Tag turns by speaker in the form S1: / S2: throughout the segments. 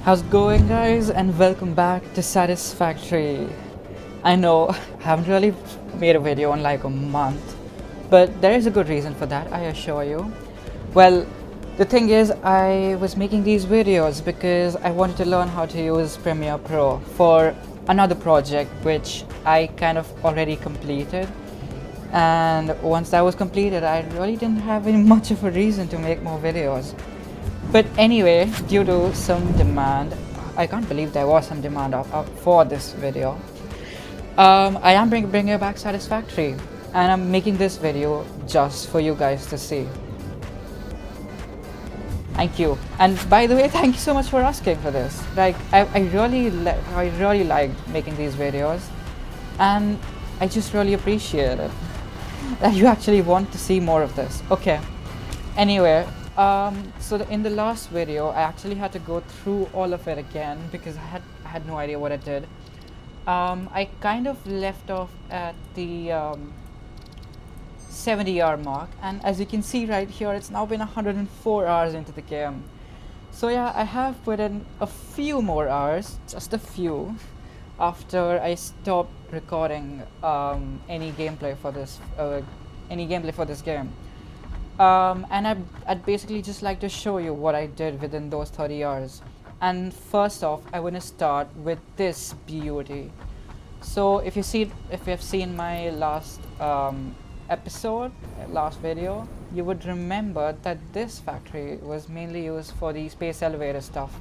S1: How's it going, guys? And welcome back to Satisfactory. I know I haven't really made a video in like a month, but there is a good reason for that, I assure you. Well, the thing is, I was making these videos because I wanted to learn how to use Premiere Pro for another project which I kind of already completed. And once that was completed, I really didn't have any much of a reason to make more videos. But anyway, due to some demand, I can't believe there was some demand for this video. I am bringing back Satisfactory, and I'm making this video just for you guys to see. Thank you. And by the way, thank you so much for asking for this. Like, I really like making these videos, and I just really appreciate it that you actually want to see more of this. Okay. Anyway, in the last video, I actually had to go through all of it again because I had no idea what I did. I kind of left off at the 70-hour mark, and as you can see right here, it's now been 104 hours into the game. So yeah, I have put in a few more hours, just a few, after I stopped recording any gameplay for this game. And I'd basically just like to show you what I did within those 30 hours. And first off, I want to start with this beauty. So if you have seen my last last video, you would remember that this factory was mainly used for the space elevator stuff.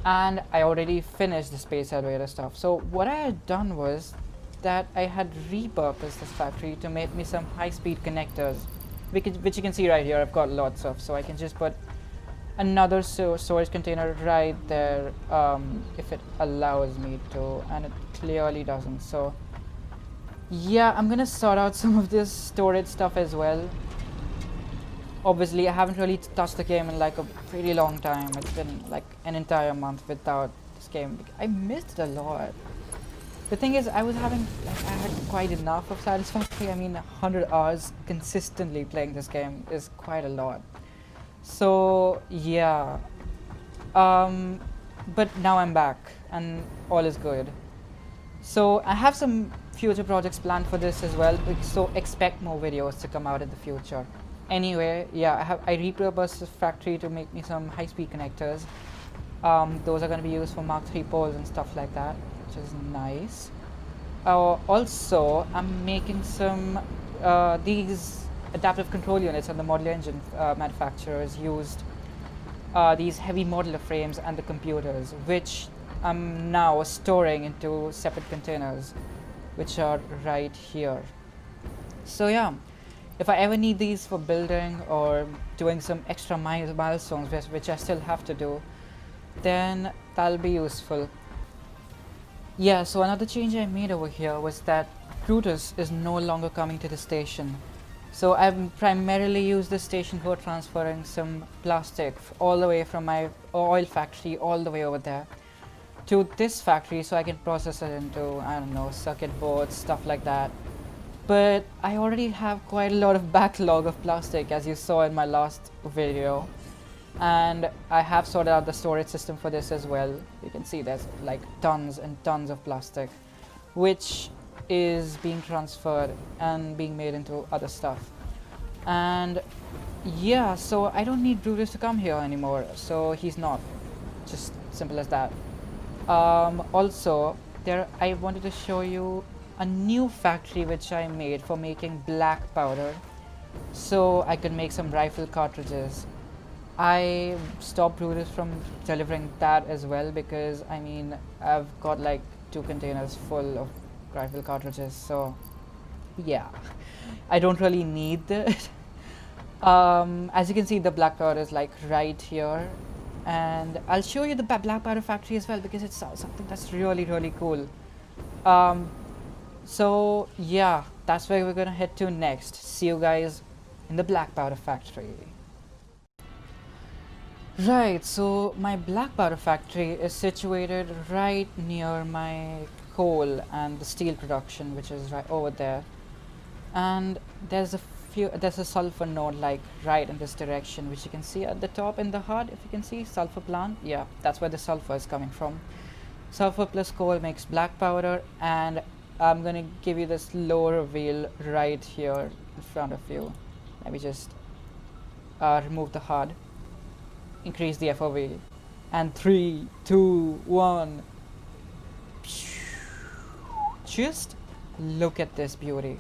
S1: And I already finished the space elevator stuff. So what I had done was that I had repurposed this factory to make me some high-speed connectors, which you can see right here. I've got lots of, so I can just put another storage container right there if it allows me to, and it clearly doesn't. So yeah, I'm gonna sort out some of this storage stuff as well. Obviously, I haven't really touched the game in like a pretty long time. It's been like an entire month without this game. I missed it a lot. The thing is, I had quite enough of Satisfactory. I mean, 100 hours consistently playing this game is quite a lot. So yeah, but now I'm back and all is good. So I have some future projects planned for this as well, so expect more videos to come out in the future. Anyway, yeah, I repurposed this factory to make me some high-speed connectors. Those are going to be used for Mark III poles and stuff like that, which is nice. Also, I'm making some these adaptive control units, and the model engine manufacturers used these heavy modular frames and the computers, which I'm now storing into separate containers, which are right here. So yeah, if I ever need these for building or doing some extra milestones, which I still have to do, then that'll be useful. Yeah, so another change I made over here was that Brutus is no longer coming to the station. So I've primarily used the station for transferring some plastic all the way from my oil factory all the way over there to this factory, so I can process it into, I don't know, circuit boards, stuff like that. But I already have quite a lot of backlog of plastic, as you saw in my last video. And I have sorted out the storage system for this as well. You can see there's like tons and tons of plastic, which is being transferred and being made into other stuff. And yeah, so I don't need Brutus to come here anymore, so he's not. Just simple as that. Also, I wanted to show you a new factory which I made for making black powder, so I could make some rifle cartridges. I stopped Brutus from delivering that as well because, I mean, I've got like 2 containers full of rifle cartridges, so yeah, I don't really need that. As you can see, the black powder is like right here, and I'll show you the black powder factory as well because it's something that's really cool. So yeah, that's where we're gonna head to next. See you guys in the black powder factory. Right, so my black powder factory is situated right near my coal and the steel production, which is right over there. And there's a there's a sulfur node like right in this direction, which you can see at the top in the HUD. If you can see sulfur plant, yeah, that's where the sulfur is coming from. Sulfur plus coal makes black powder, and I'm gonna give you this low reveal right here in front of you. Let me just remove the HUD, increase the FOV, and 3, 2, 1. Just look at this beauty.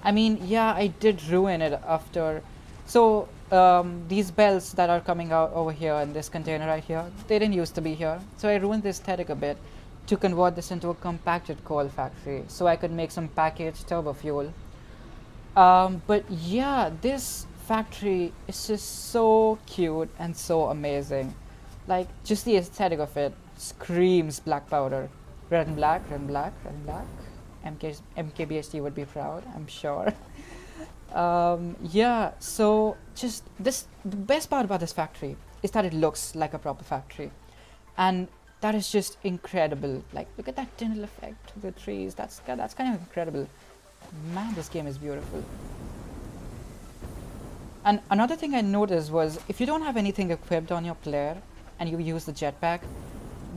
S1: I mean, yeah, I did ruin it after. So these bells that are coming out over here in this container right here, they didn't used to be here. So I ruined the aesthetic a bit to convert this into a compacted coal factory so I could make some packaged turbo fuel. But yeah, this factory is just so cute and so amazing. Like, just the aesthetic of it screams black powder. Red and black, red and black, red and black. MKBHD would be proud, I'm sure. Yeah, so just this, the best part about this factory is that it looks like a proper factory. And that is just incredible. Like, look at that tunnel effect, the trees, that's kind of incredible. Man, this game is beautiful. And another thing I noticed was, if you don't have anything equipped on your player and you use the jetpack,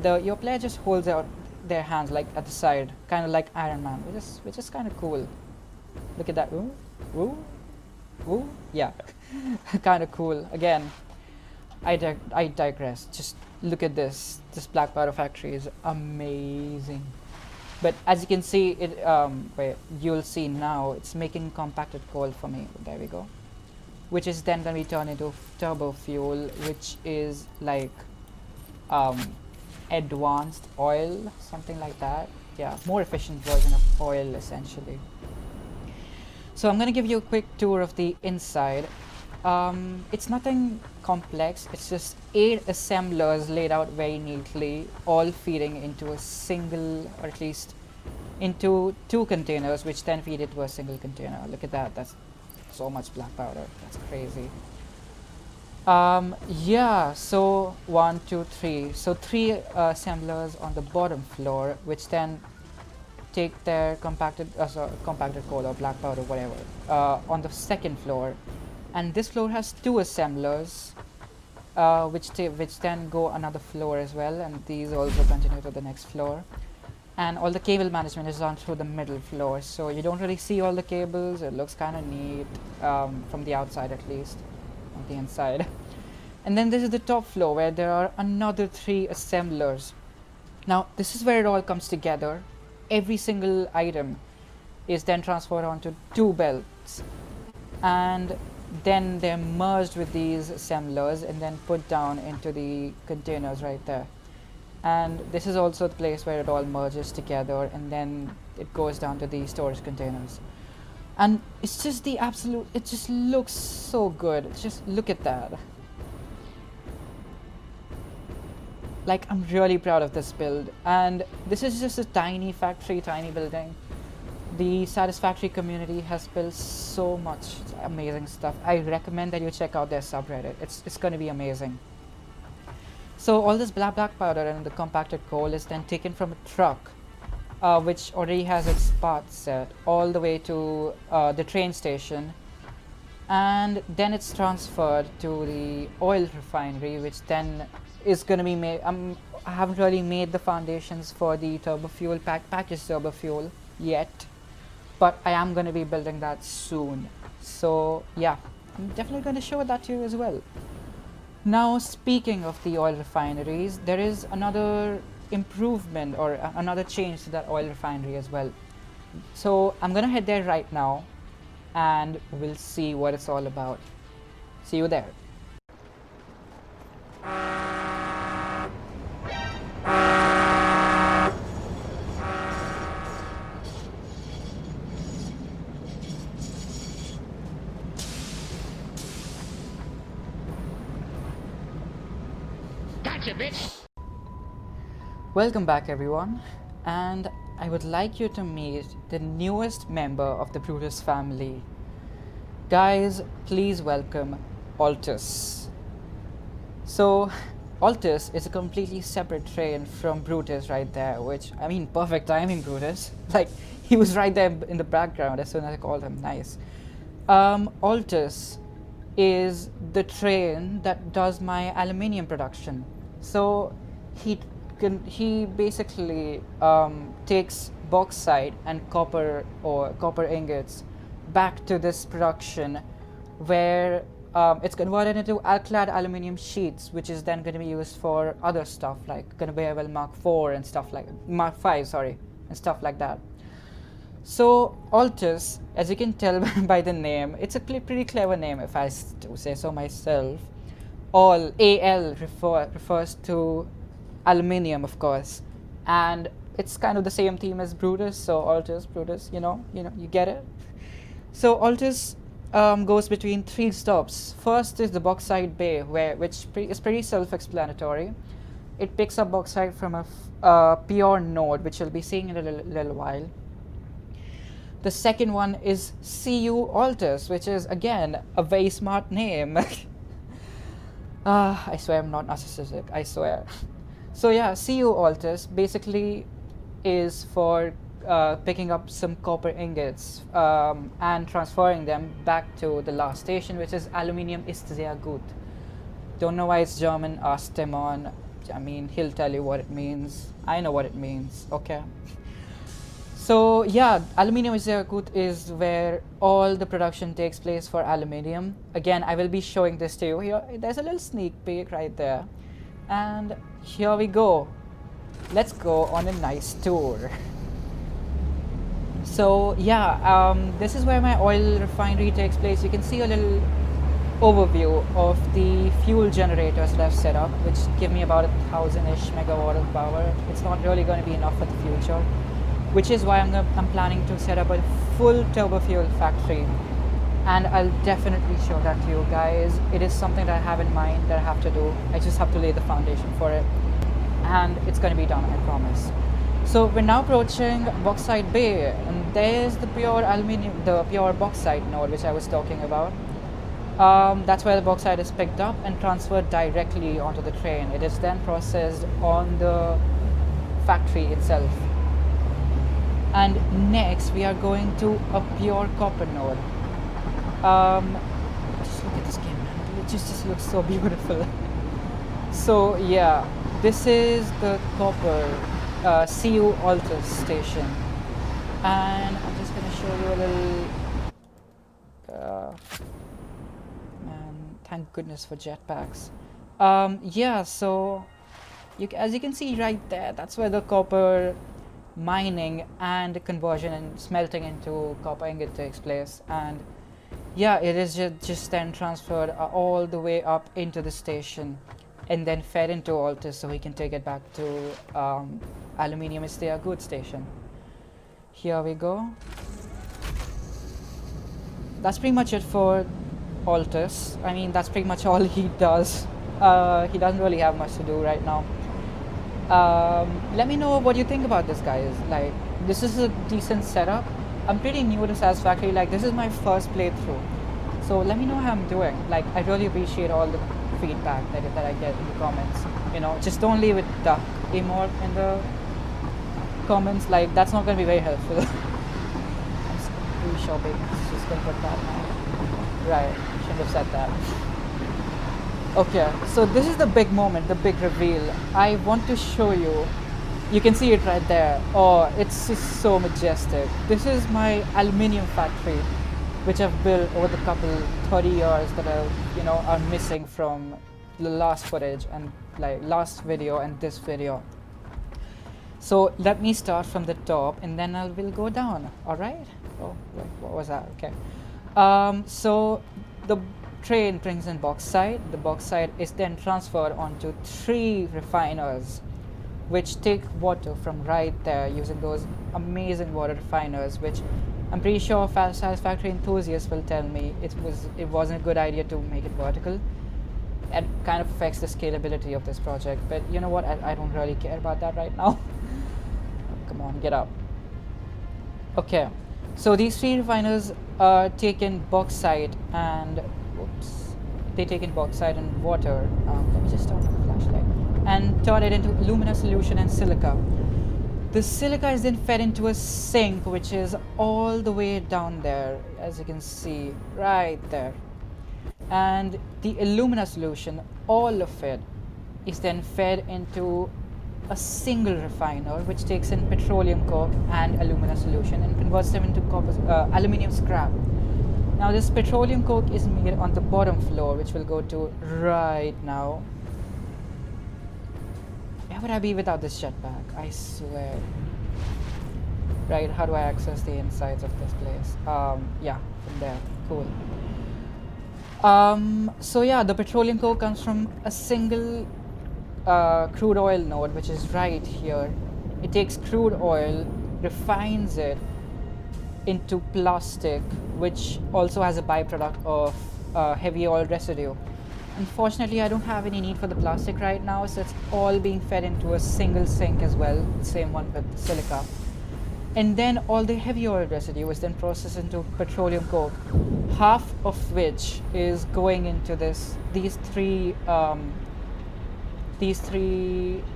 S1: your player just holds out their hands like at the side, kind of like Iron Man, which is kind of cool. Look at that. Ooh, ooh, ooh. Yeah, kind of cool. Again, I digress. Just look at this. This black powder factory is amazing. But as you can see, you'll see now it's making compacted coal for me. There we go. Which is then going to be turned into turbo fuel, which is like advanced oil, something like that. Yeah, more efficient version of oil essentially. So I'm going to give you a quick tour of the inside. It's nothing complex, it's just 8 assemblers laid out very neatly, all feeding into a single, or at least into 2 containers, which then feed into a single container. Look at that, that's so much black powder, that's crazy. Yeah, so 1, 2, 3. So 3 assemblers on the bottom floor, which then take their compacted coal or black powder, whatever, on the second floor. And this floor has 2 assemblers, which then go another floor as well, and these also continue to the next floor. And all the cable management is on through the middle floor, so you don't really see all the cables. It looks kind of neat from the outside, at least. On the inside. And then this is the top floor where there are another 3 assemblers. Now this is where it all comes together. Every single item is then transferred onto 2 belts, and then they're merged with these assemblers and then put down into the containers right there. And this is also the place where it all merges together, and then it goes down to the storage containers. And it's just the absolute, it just looks so good. Just look at that. Like, I'm really proud of this build, and this is just a tiny factory, tiny building. The Satisfactory community has built so much amazing stuff. I recommend that you check out their subreddit. It's going to be amazing. So all this black powder and the compacted coal is then taken from a truck, which already has its parts set, all the way to the train station, and then it's transferred to the oil refinery, which then is going to be made. I haven't really made the foundations for the turbo fuel packaged turbo fuel yet, but I am going to be building that soon. So yeah, I'm definitely going to show that to you as well. Now, speaking of the oil refineries, there is another improvement or another change to that oil refinery as well. So I'm gonna head there right now and we'll see what it's all about. See you there. Gotcha, bitch! Welcome back, everyone, and I would like you to meet the newest member of the Brutus family. Guys, please welcome Altus. So, Altus is a completely separate train from Brutus right there, which, I mean, perfect timing, Brutus. Like, he was right there in the background as soon as I called him. Nice. Altus is the train that does my aluminium production. So he he basically takes bauxite and copper or copper ingots back to this production where it's converted into alclad aluminium sheets, which is then going to be used for other stuff like conveyor belt Mark 4 and stuff like Mark 5, sorry, and stuff like that. So Altus, as you can tell by the name, it's a pretty clever name if I say so myself. All AL refers to aluminium, of course, and it's kind of the same theme as Brutus. So Altus, Brutus, you get it. So Altus goes between three stops. First is the bauxite bay, which is pretty self-explanatory. It picks up bauxite from a pure node, which you'll be seeing in a little while. The second one is CU Altus, which is again a very smart name. I swear I'm not narcissistic, I swear. So yeah, CU Altus basically is for picking up some copper ingots and transferring them back to the last station, which is Aluminium ist sehr gut. Don't know why it's German, ask Timon. I mean, he'll tell you what it means. I know what it means, okay? So yeah, Aluminium ist sehr gut is where all the production takes place for aluminium. Again, I will be showing this to you here. There's a little sneak peek right there. And here we go. Let's go on a nice tour. So yeah, this is where my oil refinery takes place. You can see a little overview of the fuel generators that I've set up, which give me about 1,000-ish megawatt of power. It's not really going to be enough for the future, which is why I'm planning to set up a full turbo fuel factory, and I'll definitely show that to you guys. It is something that I have in mind that I have to do. I just have to lay the foundation for it, and it's going to be done, I promise. So we're now approaching Bauxite Bay, and there's the pure aluminium, the pure bauxite node which I was talking about. That's where the bauxite is picked up and transferred directly onto the train. It is then processed on the factory itself. And next we are going to a pure copper node. Just look at this game, man. It just looks so beautiful. So yeah, this is the copper CU Altus station, and I'm just gonna show you a little man, thank goodness for jetpacks. Yeah, so as you can see right there, that's where the copper mining and conversion and smelting into copper ingot takes place, and yeah, it is just then transferred all the way up into the station and then fed into Altus so we can take it back to Aluminium ist sehr gut station. Here we go. That's pretty much it for Altus. I mean, that's pretty much all he does. He doesn't really have much to do right now. Let me know what you think about this, guys. Like, this is a decent setup. I'm pretty new to Satisfactory. Like, this is my first playthrough, so let me know how I'm doing. Like, I really appreciate all the feedback that I get in the comments. Just don't leave it duck emote in the comments. Like, that's not going to be very helpful. I'm pretty sure Bacon's just going to put that now. Right, shouldn't have said that. Okay, so this is the big moment, the big reveal. I want to show you. You can see it right there. Oh, it's just so majestic. This is my aluminium factory, which I've built over the 30 years that are missing from the last footage and like last video and this video. So let me start from the top and then we'll go down. All right. Oh, wait, what was that? Okay. So the train brings in bauxite. The bauxite is then transferred onto 3 refiners, which take water from right there using those amazing water refiners, which I'm pretty sure Satisfactory enthusiasts will tell me it wasn't a good idea to make it vertical. It kind of affects the scalability of this project, but you know what? I don't really care about that right now. Come on, get up. Okay, so these 3 refiners take in bauxite and water. Let me just turn on the flashlight and turn it into alumina solution and silica. The silica is then fed into a sink, which is all the way down there, as you can see, right there. And the alumina solution, all of it, is then fed into a single refiner, which takes in petroleum coke and alumina solution and converts them into aluminium scrap. Now this petroleum coke is made on the bottom floor, which we'll go to right now. Where would I be without this jetpack? I swear. Right, how do I access the insides of this place? Yeah, from there. Cool. So yeah, the petroleum coke comes from a single crude oil node, which is right here. It takes crude oil, refines it into plastic, which also has a byproduct of heavy oil residue. Unfortunately, I don't have any need for the plastic right now, so it's all being fed into a single sink as well, same one with the silica. And then all the heavy oil residue is then processed into petroleum coke, half of which is going into these three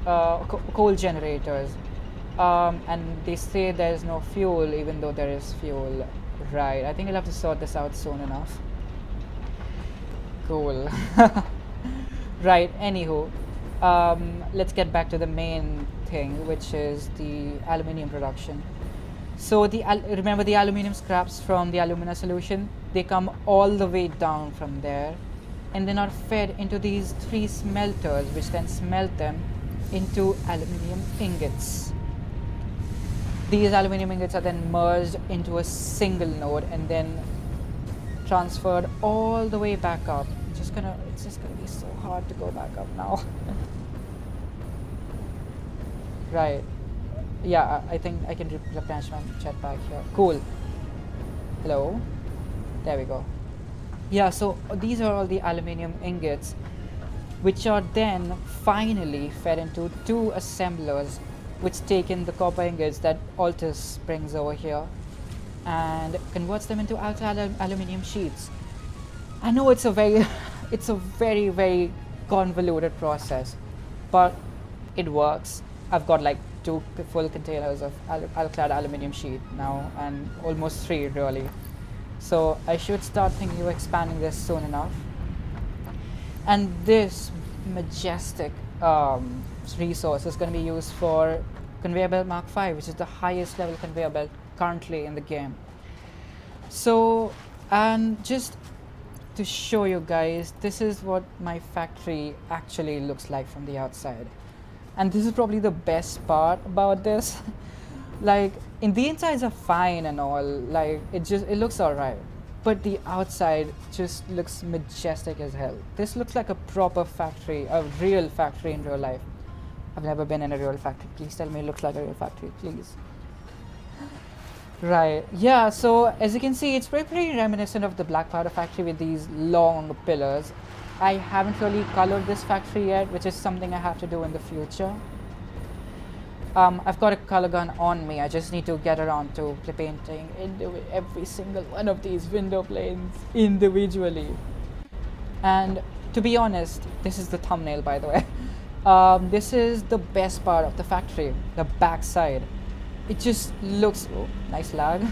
S1: coal generators. And they say there's no fuel, even though there is fuel. Right, I think I'll have to sort this out soon enough. Cool. Right, anywho, let's get back to the main thing, which is the aluminium production. So remember the aluminium scraps from the alumina solution, they come all the way down from there and then are fed into these 3 smelters, which then smelt them into aluminium ingots. These aluminium ingots are then merged into a single node and then transferred all the way back up. It's just gonna be so hard to go back up now. Right. Yeah, I think I can replenish my jetpack here. Cool. Hello. There we go. Yeah, so these are all the aluminium ingots, which are then finally fed into 2 assemblers, which take in the copper ingots that Altus brings over here and converts them into aluminium sheets. I know it's a very very convoluted process, but it works. I've got like 2 full containers of alclad aluminium sheet now, and almost 3 really. So I should start thinking of expanding this soon enough. And this majestic resource is going to be used for conveyor belt Mark V, which is the highest level conveyor belt currently in the game. So, and just to show you guys, this is what my factory actually looks like from the outside. And this is probably the best part about this. Like, the insides are fine and all, like it looks alright, but the outside just looks majestic as hell. This looks like a proper factory, a real factory in real life. I've never been in a real factory. Please tell me it looks like a real factory, please. Right, yeah, so as you can see, it's pretty reminiscent of the black powder factory with these long pillars. I haven't really colored this factory yet, which is something I have to do in the future. I've got a color gun on me. I just need to get around to painting every single one of these window planes individually. And to be honest, this is the thumbnail, by the way. This is the best part of the factory, the back side. It just looks... Oh, nice lag.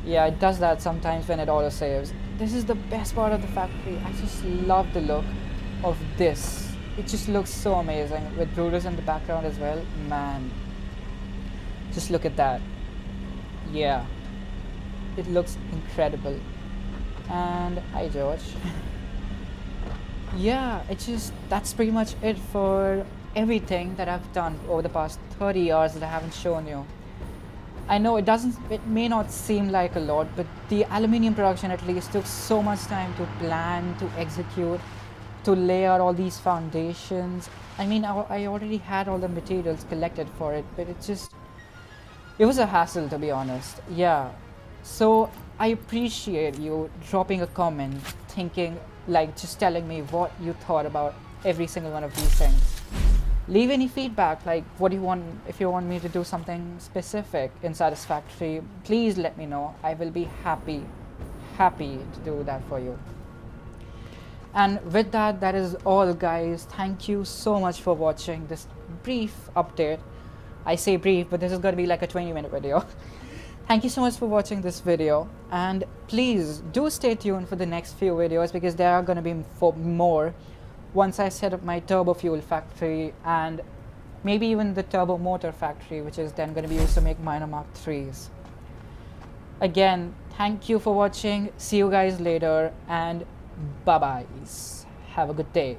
S1: Yeah, it does that sometimes when it auto saves. This is the best part of the factory. I just love the look of this. It just looks so amazing with Brutus in the background as well. Man, just look at that. Yeah, it looks incredible. And hi George. Yeah, that's pretty much it for everything that I've done over the past 30 hours that I haven't shown you. I know it may not seem like a lot, but the aluminium production at least took so much time to plan, to execute, to lay out all these foundations. I mean, I already had all the materials collected for it, but it was a hassle, to be honest. Yeah, so I appreciate you dropping a comment, thinking, like, just telling me what you thought about every single one of these things. Leave any feedback, like what do you want, if you want me to do something specific in Satisfactory, please let me know. I will be happy to do that for you. And with that is all, guys. Thank you so much for watching this brief update. I say brief, but this is going to be like a 20-minute video. Thank you so much for watching this video, and please do stay tuned for the next few videos, because there are going to be more once I set up my turbo fuel factory and maybe even the turbo motor factory, which is then going to be used to make minor Mark IIIs. Again, thank you for watching. See you guys later, and bye bye. Have a good day.